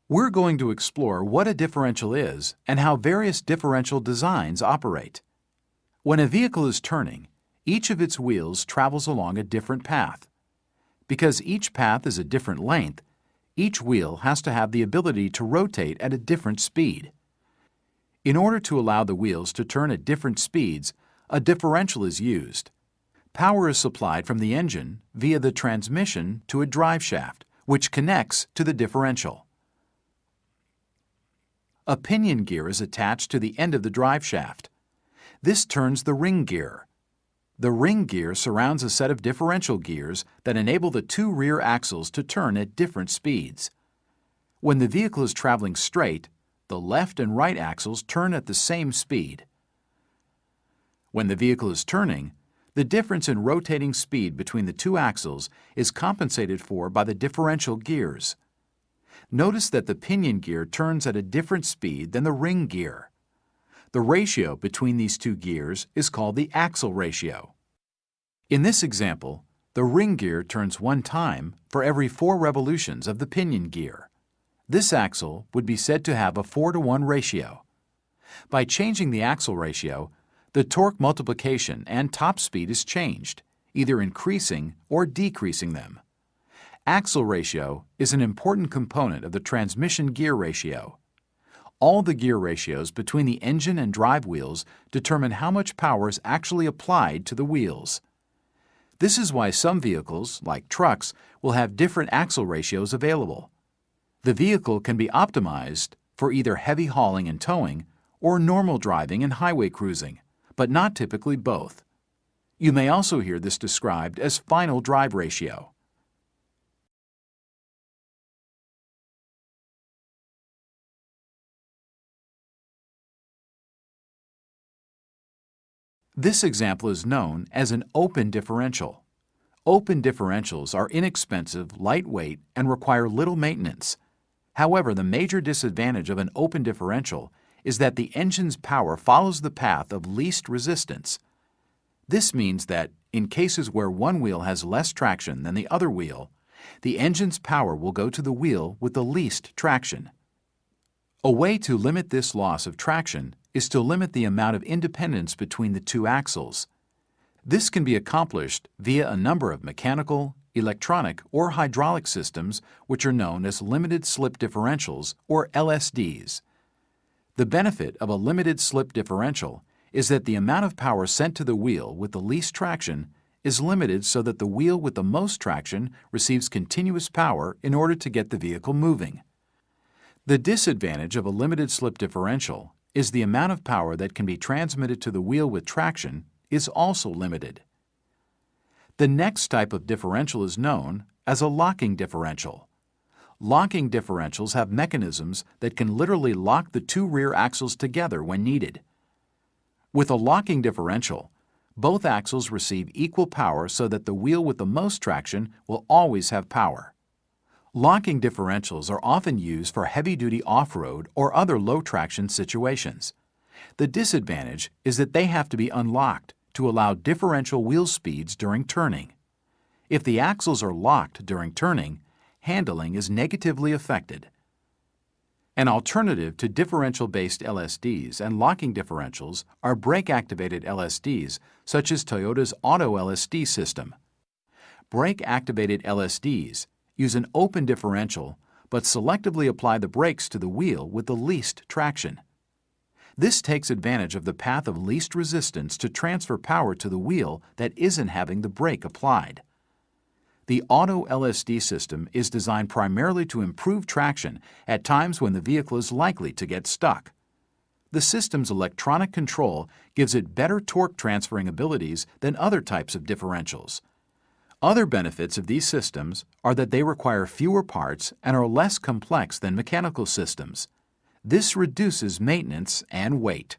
We're going to explore what a differential is and how various differential designs operate. When a vehicle is turning, each of its wheels travels along a different path. Because each path is a different length, each wheel has to have the ability to rotate at a different speed. In order to allow the wheels to turn at different speeds, a differential is used. Power is supplied from the engine via the transmission to a drive shaft, which connects to the differential. A pinion gear is attached to the end of the drive shaft. This turns the ring gear. The ring gear surrounds a set of differential gears that enable the two rear axles to turn at different speeds. When the vehicle is traveling straight, the left and right axles turn at the same speed. When the vehicle is turning, the difference in rotating speed between the two axles is compensated for by the differential gears. Notice that the pinion gear turns at a different speed than the ring gear. The ratio between these two gears is called the axle ratio. In this example, the ring gear turns 1 time for every 4 revolutions of the pinion gear. This axle would be said to have a 4-to-1 ratio. By changing the axle ratio, the torque multiplication and top speed is changed, either increasing or decreasing them. Axle ratio is an important component of the transmission gear ratio. All the gear ratios between the engine and drive wheels determine how much power is actually applied to the wheels. This is why some vehicles, like trucks, will have different axle ratios available. The vehicle can be optimized for either heavy hauling and towing or normal driving and highway cruising, but not typically both. You may also hear this described as final drive ratio. This example is known as an open differential. Open differentials are inexpensive, lightweight, and require little maintenance. However, the major disadvantage of an open differential is that the engine's power follows the path of least resistance. This means that, in cases where one wheel has less traction than the other wheel, the engine's power will go to the wheel with the least traction. A way to limit this loss of traction is to limit the amount of independence between the two axles. This can be accomplished via a number of mechanical, electronic, or hydraulic systems which are known as limited slip differentials, or LSDs. The benefit of a limited slip differential is that the amount of power sent to the wheel with the least traction is limited so that the wheel with the most traction receives continuous power in order to get the vehicle moving. The disadvantage of a limited slip differential is the amount of power that can be transmitted to the wheel with traction is also limited. The next type of differential is known as a locking differential. Locking differentials have mechanisms that can literally lock the two rear axles together when needed. With a locking differential, both axles receive equal power so that the wheel with the most traction will always have power. Locking differentials are often used for heavy-duty off-road or other low-traction situations. The disadvantage is that they have to be unlocked to allow differential wheel speeds during turning. If the axles are locked during turning, handling is negatively affected. An alternative to differential-based LSDs and locking differentials are brake-activated LSDs, such as Toyota's Auto LSD system. Brake-activated LSDs use an open differential but selectively apply the brakes to the wheel with the least traction. This takes advantage of the path of least resistance to transfer power to the wheel that isn't having the brake applied. The Auto LSD system is designed primarily to improve traction at times when the vehicle is likely to get stuck. The system's electronic control gives it better torque transferring abilities than other types of differentials. Other benefits of these systems are that they require fewer parts and are less complex than mechanical systems. This reduces maintenance and weight.